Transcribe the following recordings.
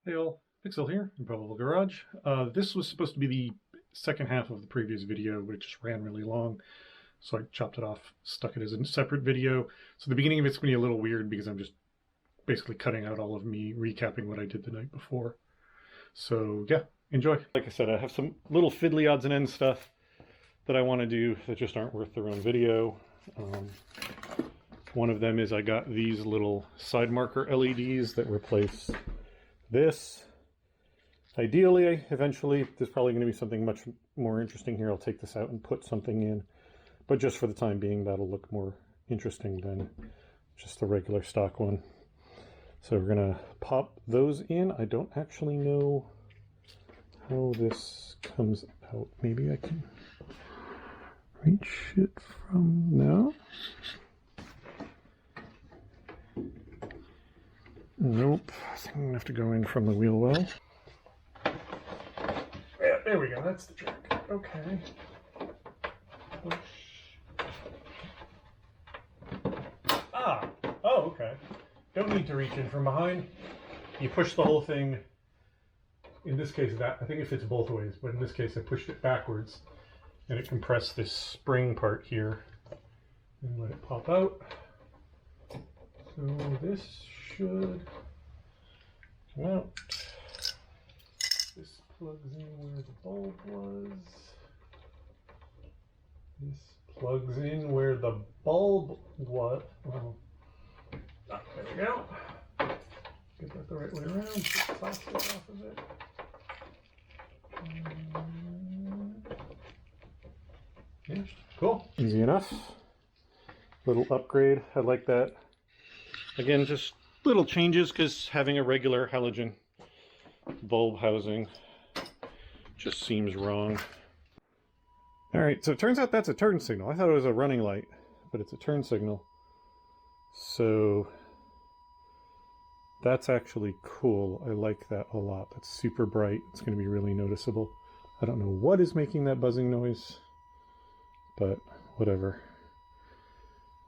Hey all, Pixel here, Improbable Garage. This was supposed to be the second half of the previous video, but it just ran really long, so I chopped it off, stuck it as a separate video. So the beginning of it's going to be a little weird because I'm just basically cutting out all of me recapping what I did the night before. So yeah, enjoy. Like I said, I have some little fiddly odds and ends stuff that I want to do that just aren't worth their own video. One of them is I got these little side marker LEDs that replace this. Ideally, eventually, there's probably going to be something much more interesting here. I'll take this out and put something in, but just for the time being, that'll look more interesting than just the regular stock one. So we're going to pop those in. I don't actually know how this comes out. Maybe I can reach it from now. Nope, I think I'm gonna have to go in from the wheel well. Yeah, there we go, that's the trick. Okay. Ah, oh, okay. Don't need to reach in from behind. You push the whole thing. In this case, I think it fits both ways, but in this case I pushed it backwards and it compressed this spring part here and let it pop out. So this should come out. This plugs in where the bulb was. This plugs in where the bulb was. Well, there we go. Get that the right way around. Get the plastic off of it. Yeah, cool. Easy enough. Little upgrade. I like that. Again, just little changes because having a regular halogen bulb housing just seems wrong. All right, so it turns out that's a turn signal. I thought it was a running light, but it's a turn signal. So that's actually cool. I like that a lot. That's super bright. It's going to be really noticeable. I don't know what is making that buzzing noise, but whatever.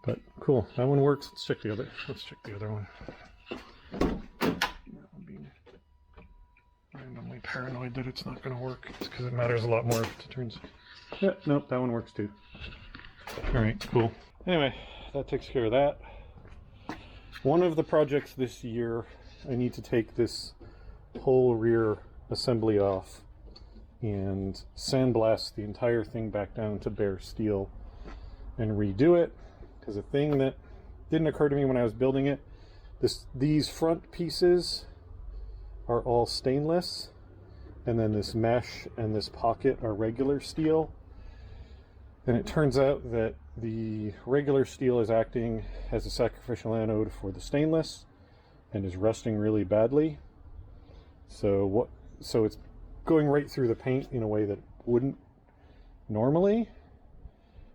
But cool, that one works. Let's check the other one. I'm being randomly paranoid that it's not going to work. It's because it matters a lot more if it turns. Yeah, nope, that one works too. All right, cool. Anyway, that takes care of that. One of the projects this year, I need to take this whole rear assembly off and sandblast the entire thing back down to bare steel and redo it. Because a thing that didn't occur to me when I was building it, these front pieces are all stainless, and then this mesh and this pocket are regular steel. And it turns out that the regular steel is acting as a sacrificial anode for the stainless and is rusting really badly. So it's going right through the paint in a way that wouldn't normally.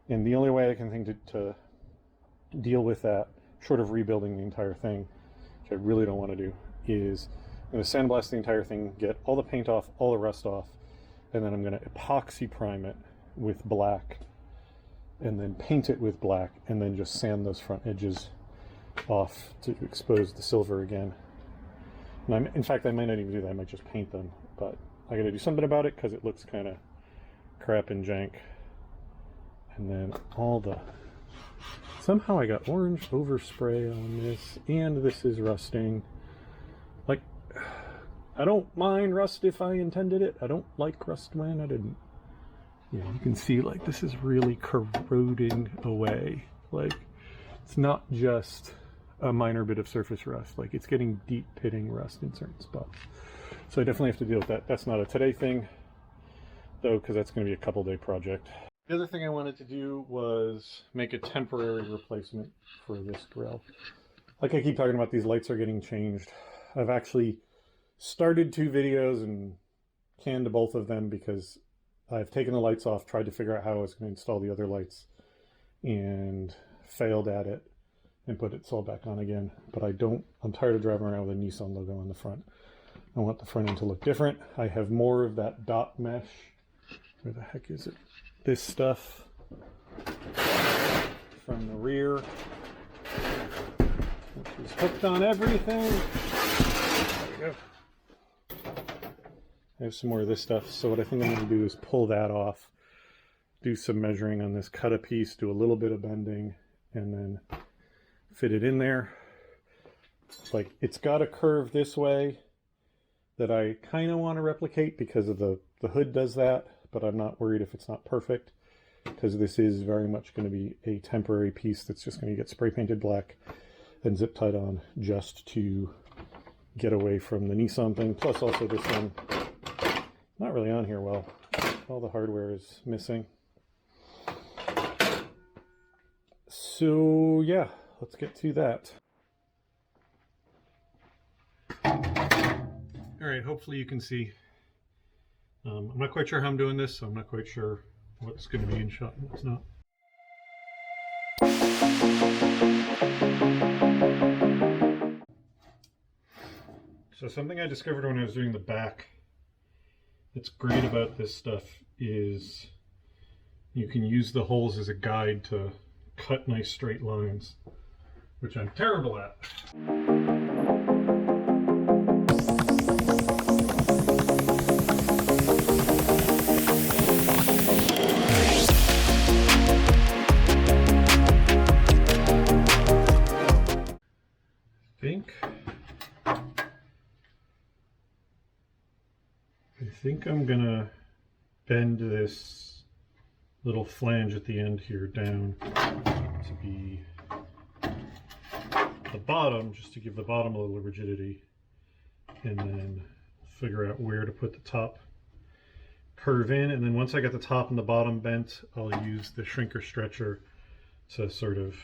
And the only way I can think to deal with that, short of rebuilding the entire thing, which I really don't want to do, is I'm going to sandblast the entire thing, get all the paint off, all the rust off, and then I'm going to epoxy prime it with black, and then paint it with black, and then just sand those front edges off to expose the silver again. And in fact, I might not even do that, I might just paint them, but I got to do something about it because it looks kind of crap and jank. And then somehow I got orange overspray on this, and this is rusting. Like, I don't mind rust if I intended it. I don't like rust when I didn't. Yeah, you can see, like, this is really corroding away. Like, it's not just a minor bit of surface rust. Like, it's getting deep pitting rust in certain spots. So I definitely have to deal with that. That's not a today thing, though, because that's going to be a couple-day project. The other thing I wanted to do was make a temporary replacement for this grill. Like I keep talking about, these lights are getting changed. I've actually started 2 videos and canned both of them because I've taken the lights off, tried to figure out how I was going to install the other lights, and failed at it and put it all back on again. But I'm tired of driving around with a Nissan logo on the front. I want the front end to look different. I have more of that dot mesh. Where the heck is it? This stuff from the rear, which is hooked on everything. There we go. I have some more of this stuff. So what I think I'm going to do is pull that off, do some measuring on this, cut a piece, do a little bit of bending, and then fit it in there. Like, it's got a curve this way that I kind of want to replicate because of the hood does that, but I'm not worried if it's not perfect, because this is very much going to be a temporary piece that's just going to get spray painted black and zip tied on just to get away from the Nissan thing. Plus also this one, not really on here well. All the hardware is missing. So yeah, let's get to that. All right, hopefully you can see. I'm not quite sure how I'm doing this, so I'm not quite sure what's going to be in shot and what's not. So something I discovered when I was doing the back that's great about this stuff is you can use the holes as a guide to cut nice straight lines, which I'm terrible at. I think I'm gonna bend this little flange at the end here down to be the bottom, just to give the bottom a little rigidity, and then figure out where to put the top curve in. And then once I get the top and the bottom bent, I'll use the shrinker stretcher to sort of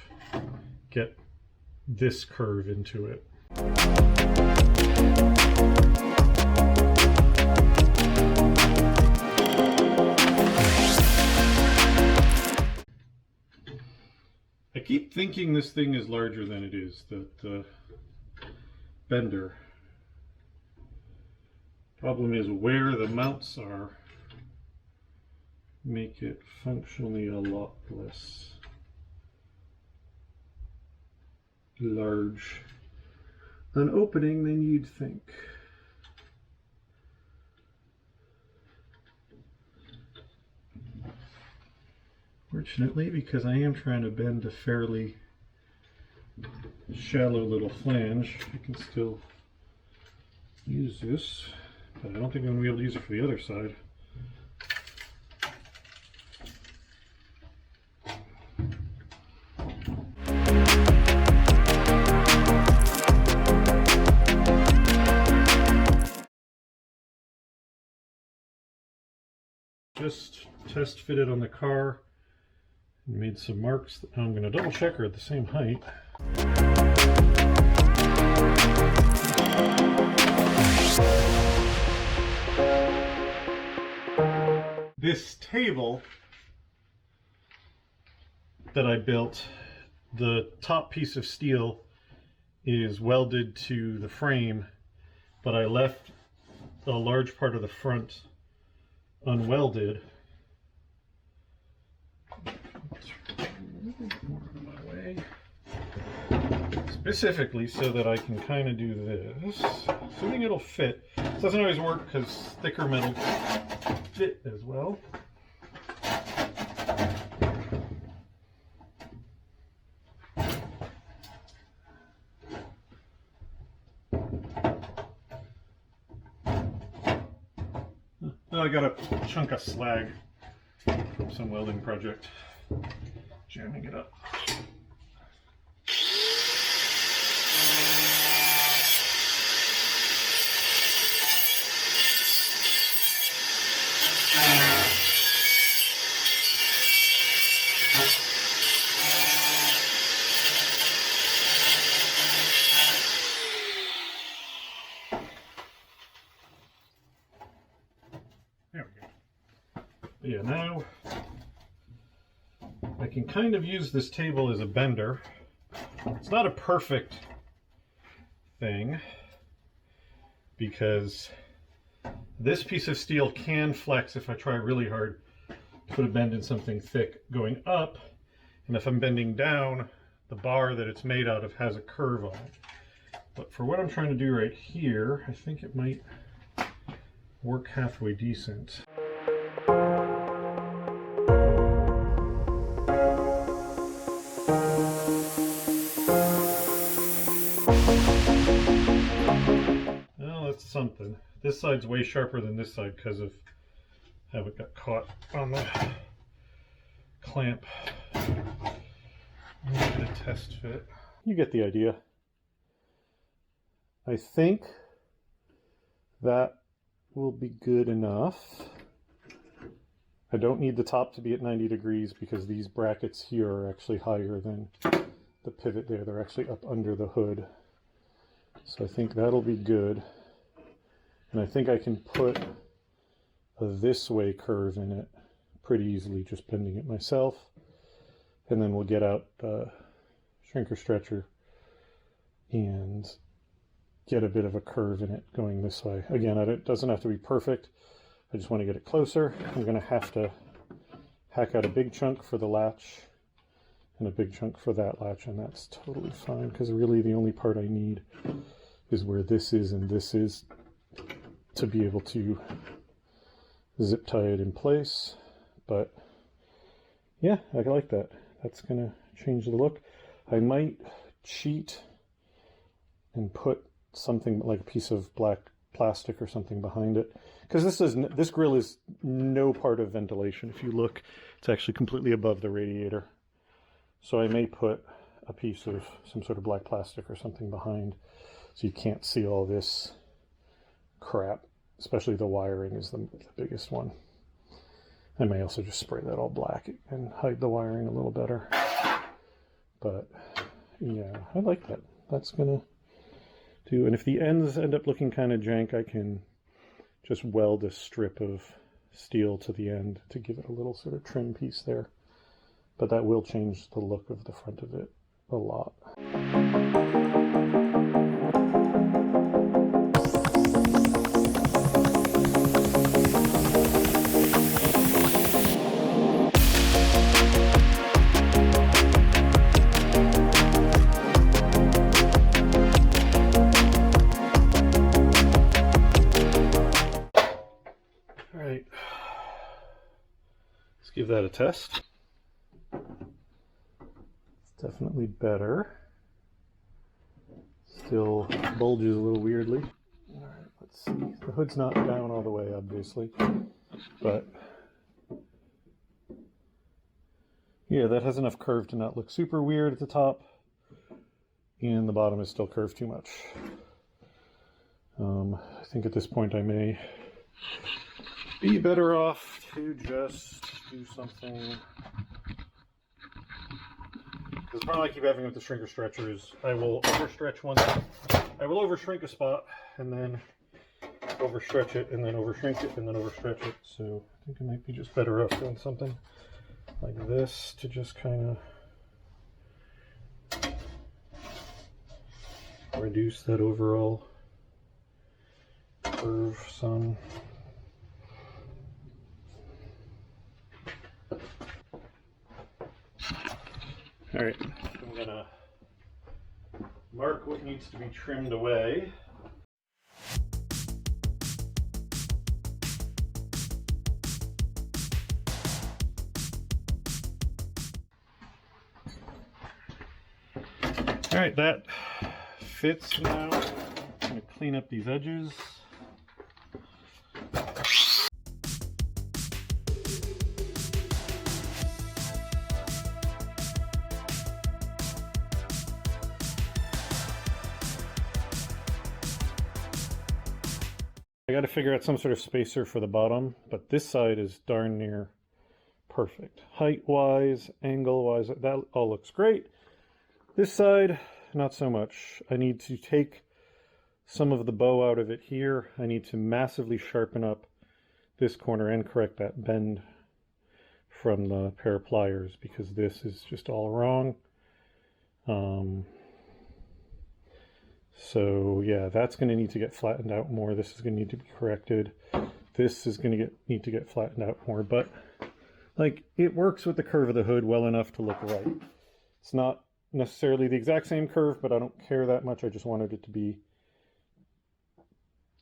get this curve into it. I keep thinking this thing is larger than it is, that bender. Problem is where the mounts are make it functionally a lot less large an opening than you'd think. Fortunately, because I am trying to bend a fairly shallow little flange, I can still use this, but I don't think I'm going to be able to use it for the other side. Just test fitted on the car. Made some marks that I'm going to double check are at the same height. This table that I built, the top piece of steel is welded to the frame, but I left a large part of the front unwelded. More out of my way. Specifically so that I can kind of do this. Assuming it'll fit. This doesn't always work because thicker metal fit as well. Oh, I got a chunk of slag from some welding project. Jamming it up. There we go. But yeah, now I can kind of use this table as a bender. It's not a perfect thing because this piece of steel can flex if I try really hard to put a bend in something thick going up, and if I'm bending down, the bar that it's made out of has a curve on it. But for what I'm trying to do right here, I think it might work halfway decent. Well, that's something. This side's way sharper than this side because of how it got caught on the clamp. The test fit. You get the idea. I think that will be good enough. I don't need the top to be at 90 degrees because these brackets here are actually higher than the pivot there. They're actually up under the hood. So I think that'll be good. And I think I can put a this way curve in it pretty easily, just bending it myself. And then we'll get out the shrinker stretcher and get a bit of a curve in it going this way. Again, it doesn't have to be perfect. I just want to get it closer. I'm going to have to hack out a big chunk for the latch and a big chunk for that latch, and that's totally fine because really the only part I need is where this is and this is to be able to zip tie it in place. But yeah, I like that. That's going to change the look. I might cheat and put something like a piece of black plastic or something behind it, because this grill is no part of ventilation. If you look, it's actually completely above the radiator. So I may put a piece of some sort of black plastic or something behind so you can't see all this crap, especially the wiring is the biggest one. I may also just spray that all black and hide the wiring a little better. But yeah, I like that. That's gonna do. And if the ends end up looking kind of jank, I can just weld a strip of steel to the end to give it a little sort of trim piece there. But that will change the look of the front of it a lot. Give that a test. It's definitely better. Still bulges a little weirdly. All right, let's see. The hood's not down all the way, obviously, but yeah, that has enough curve to not look super weird at the top, and the bottom is still curved too much. I think at this point I may be better off to just do something. The problem I keep having with the shrinker stretcher is I will overstretch one. I will overshrink a spot and then overstretch it and then overshrink it and then overstretch it. So I think it might be just better off doing something like this to just kind of reduce that overall curve some. All right, I'm gonna mark what needs to be trimmed away. All right, that fits now. I'm gonna clean up these edges. I got to figure out some sort of spacer for the bottom, but this side is darn near perfect. Height-wise, angle-wise, that all looks great. This side, not so much. I need to take some of the bow out of it here. I need to massively sharpen up this corner and correct that bend from the pair of pliers because this is just all wrong. So yeah, that's going to need to get flattened out more. This is going to need to be corrected. This is going to need to get flattened out more, but like it works with the curve of the hood well enough to look right. It's not necessarily the exact same curve, but I don't care that much. I just wanted it to be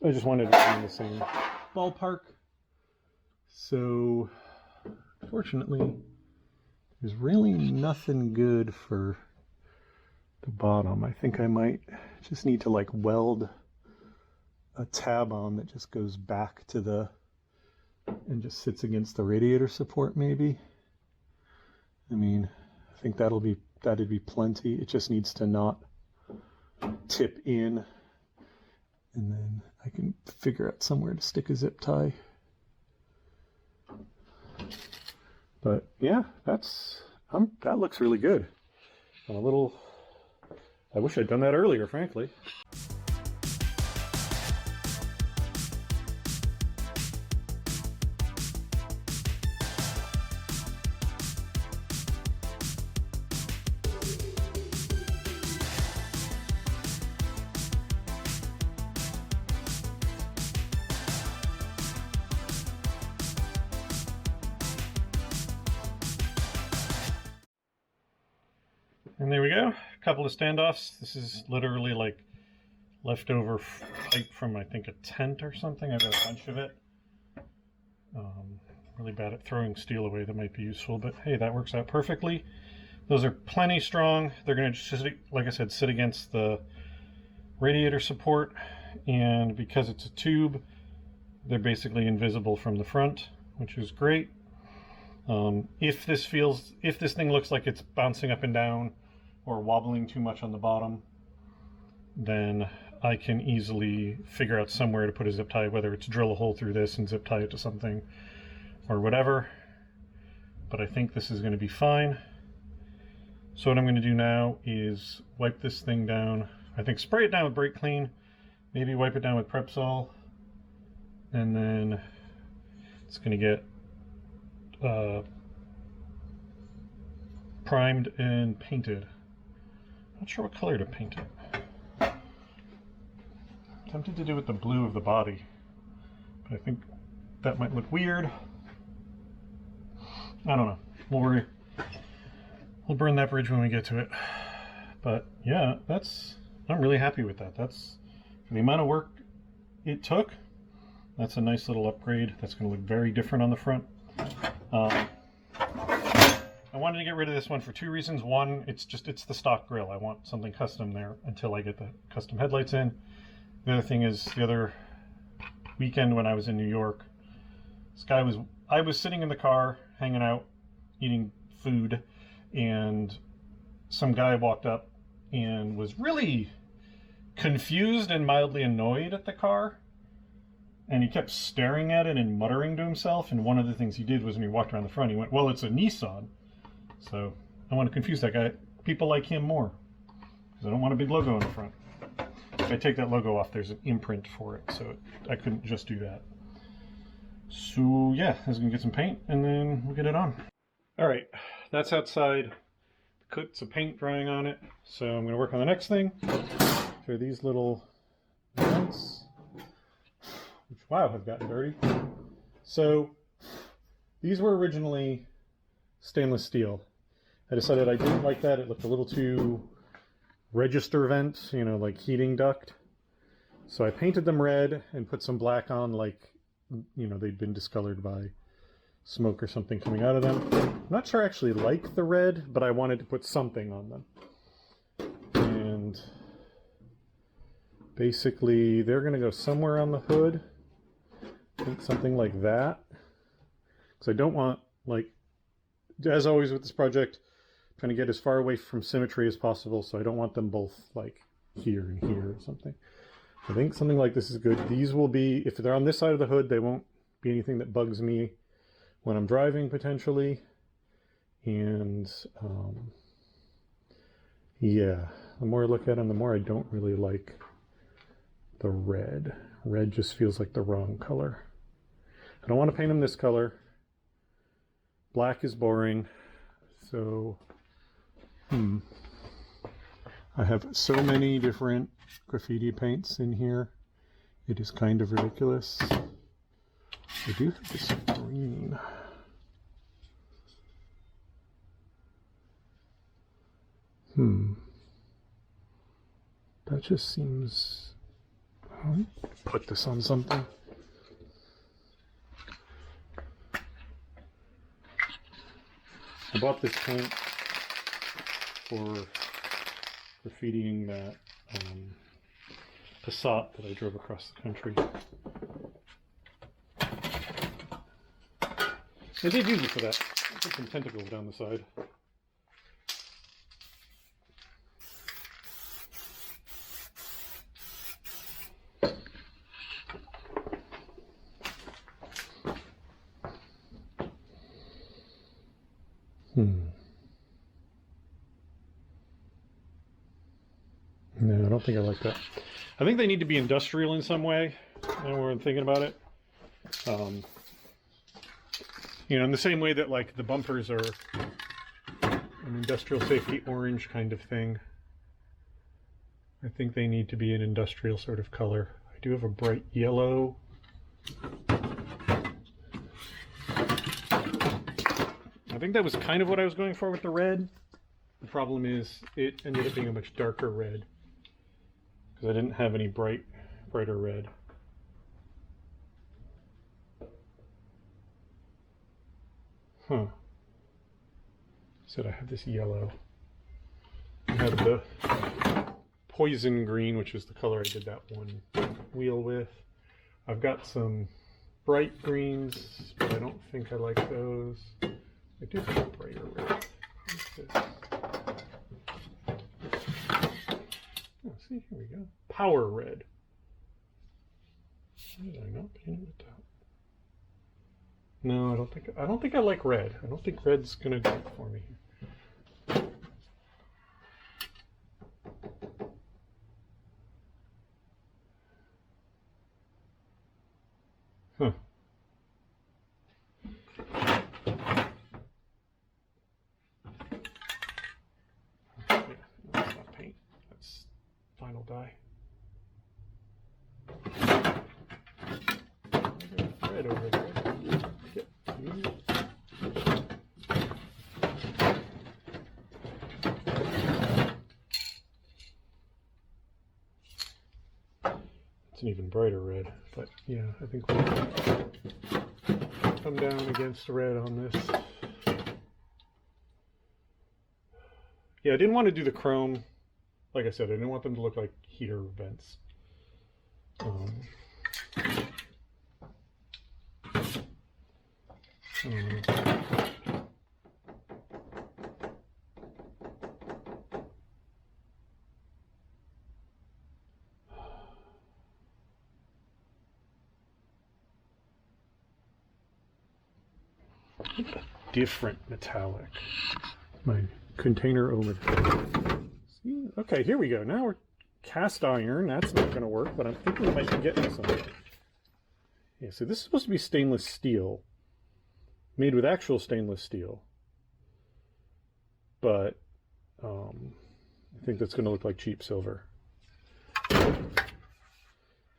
in the same ballpark. So, fortunately, there's really nothing good for the bottom. I think I might just need to like weld a tab on that just goes back to the, and just sits against the radiator support maybe. I mean, I think that'd be plenty. It just needs to not tip in, and then I can figure out somewhere to stick a zip tie. But yeah, that looks really good. I'm a little, I wish I'd done that earlier, frankly. And there we go, a couple of standoffs. This is literally like leftover pipe from, I think, a tent or something. I've got a bunch of it. Really bad at throwing steel away. That might be useful, but hey, that works out perfectly. Those are plenty strong. They're going to just, like I said, sit against the radiator support, and because it's a tube, they're basically invisible from the front, which is great. If this thing looks like it's bouncing up and down or wobbling too much on the bottom, then I can easily figure out somewhere to put a zip tie, whether it's drill a hole through this and zip tie it to something or whatever. But I think this is going to be fine. So what I'm going to do now is wipe this thing down. I think spray it down with brake clean, maybe wipe it down with Prepsol, and then it's going to get primed and painted. Not sure what color to paint it. I'm tempted to do it the blue of the body, but I think that might look weird. I don't know. We'll burn that bridge when we get to it. But yeah, I'm really happy with that. That's, for the amount of work it took, that's a nice little upgrade. That's going to look very different on the front. I wanted to get rid of this one for two reasons. One, it's the stock grille. I want something custom there until I get the custom headlights in. The other thing is, the other weekend when I was in New York, I was sitting in the car, hanging out, eating food, and some guy walked up and was really confused and mildly annoyed at the car. And he kept staring at it and muttering to himself. And one of the things he did was, when he walked around the front, he went, "Well, it's a Nissan." So I want to confuse that guy. People like him more, because I don't want a big logo on the front. If I take that logo off, there's an imprint for it, so I couldn't just do that. So yeah, I was going to get some paint, and then we'll get it on. All right, that's outside. Coats of paint drying on it. So I'm going to work on the next thing. So these little vents, which, wow, have gotten dirty. So these were originally stainless steel. I decided I didn't like that. It looked a little too register vent, you know, like heating duct. So I painted them red and put some black on, like, you know, they'd been discolored by smoke or something coming out of them. I'm not sure I actually like the red, but I wanted to put something on them. And basically they're going to go somewhere on the hood. I think something like that. Because I don't want, like, as always with this project, trying to get as far away from symmetry as possible, so I don't want them both like here and here or something. I think something like this is good. These will be, if they're on this side of the hood, they won't be anything that bugs me when I'm driving, potentially. And yeah, the more I look at them, the more I don't really like the red. Red just feels like the wrong color. I don't want to paint them this color. Black is boring, so I have so many different graffiti paints in here. It is kind of ridiculous. I do have this green. That just seems... I'll put this on something. I bought this paint for graffitiing that Passat that I drove across the country. I did use it for that. I put some tentacles down the side. No, I don't think I like that. I think they need to be industrial in some way, when we're thinking about it. You know, in the same way that, like, the bumpers are an industrial safety orange kind of thing. I think they need to be an industrial sort of color. I do have a bright yellow. I think that was kind of what I was going for with the red. The problem is it ended up being a much darker red because I didn't have any brighter red. Huh. Said I have this yellow. I have the poison green, which is the color I did that one wheel with. I've got some bright greens, but I don't think I like those. I do have a brighter red. Oh, see, here we go. Power red. Why did I not paint it with that? No, I don't think I like red. I don't think red's gonna do it for me. Huh. Yeah, that's not paint. That's vinyl dye. Red over there. It's an even brighter red, but yeah, I think we'll come down against red on this. Yeah, I didn't want to do the chrome. Like I said, I didn't want them to look like heater vents. Different metallic. My container over there. See? Okay, here we go. Now we're cast iron. That's not going to work, but I'm thinking we might be getting something. Yeah, so this is supposed to be stainless steel. Made with actual stainless steel. But I think that's going to look like cheap silver.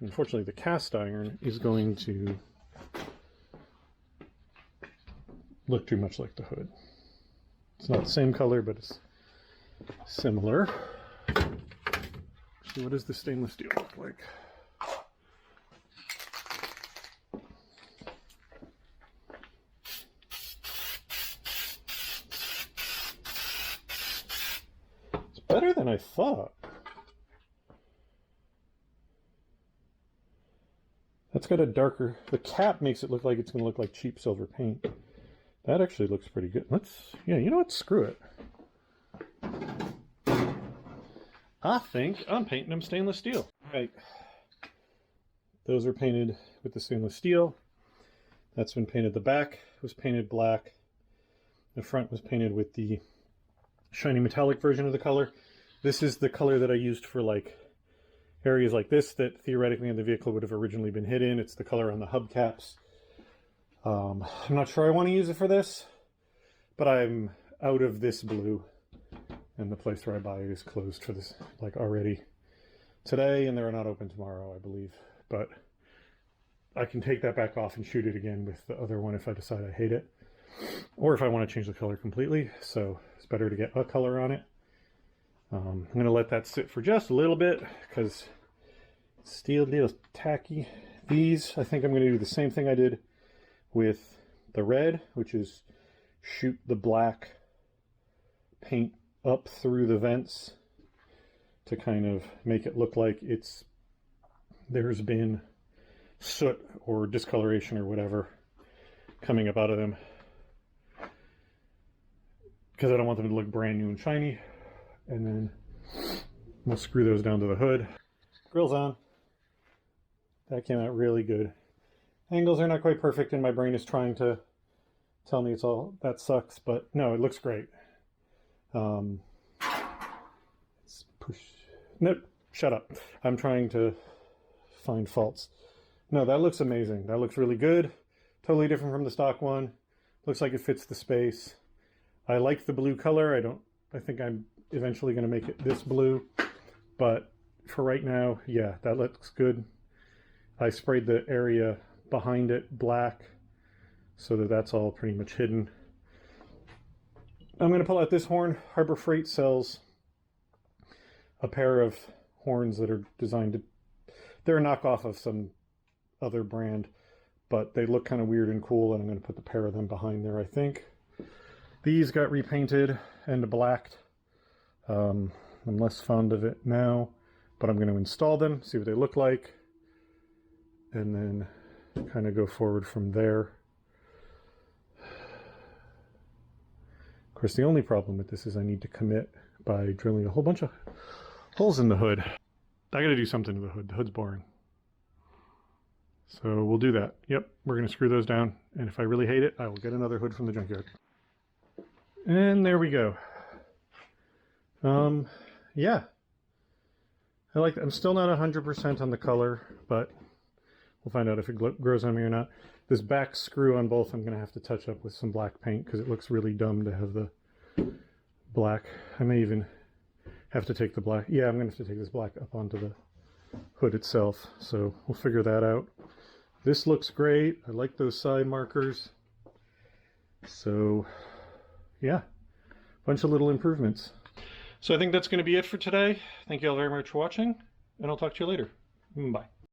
Unfortunately, the cast iron is going to look too much like the hood. It's not the same color, but it's similar. So what does the stainless steel look like? It's better than I thought. That's got a darker, the cap makes it look like it's going to look like cheap silver paint. That actually looks pretty good. Yeah, you know what? Screw it. I think I'm painting them stainless steel. Right. Those are painted with the stainless steel. That's been painted. The back was painted black. The front was painted with the shiny metallic version of the color. This is the color that I used for like areas like this that theoretically in the vehicle would have originally been hidden. It's the color on the hubcaps. I'm not sure I want to use it for this, but I'm out of this blue, and the place where I buy it is closed for this, like, already today, and they're not open tomorrow, I believe. But I can take that back off and shoot it again with the other one if I decide I hate it, or if I want to change the color completely. So it's better to get a color on it. I'm going to let that sit for just a little bit because steel deal's tacky. These, I think I'm going to do the same thing I did with the red, which is shoot the black paint up through the vents to kind of make it look like there's been soot or discoloration or whatever coming up out of them, because I don't want them to look brand new and shiny. And then we'll screw those down to the hood. Grill's on. That came out really good. Angles are not quite perfect, and my brain is trying to tell me that sucks, but no, it looks great. Let's push. Nope, shut up. I'm trying to find faults. No, that looks amazing. That looks really good. Totally different from the stock one. Looks like it fits the space. I like the blue color. I think I'm eventually going to make it this blue, but for right now, yeah, that looks good. I sprayed the area behind it black so that that's all pretty much hidden. I'm going to pull out this horn. Harbor Freight sells a pair of horns that are designed to, they're a knockoff of some other brand, but they look kind of weird and cool, and I'm going to put the pair of them behind there, I think. These got repainted and blacked. I'm less fond of it now, but I'm going to install them, see what they look like, and then kind of go forward from there. Of course, the only problem with this is I need to commit by drilling a whole bunch of holes in the hood. I got to do something to the hood. The hood's boring. So we'll do that. Yep, we're going to screw those down, and if I really hate it, I will get another hood from the junkyard. And there we go. Yeah. I'm still not 100% on the color, but we'll find out if it grows on me or not. This back screw on both I'm going to have to touch up with some black paint because it looks really dumb to have the black. I may even have to take the black. Yeah, I'm going to have to take this black up onto the hood itself. So we'll figure that out. This looks great. I like those side markers. So yeah, bunch of little improvements. So I think that's going to be it for today. Thank you all very much for watching, and I'll talk to you later. Bye.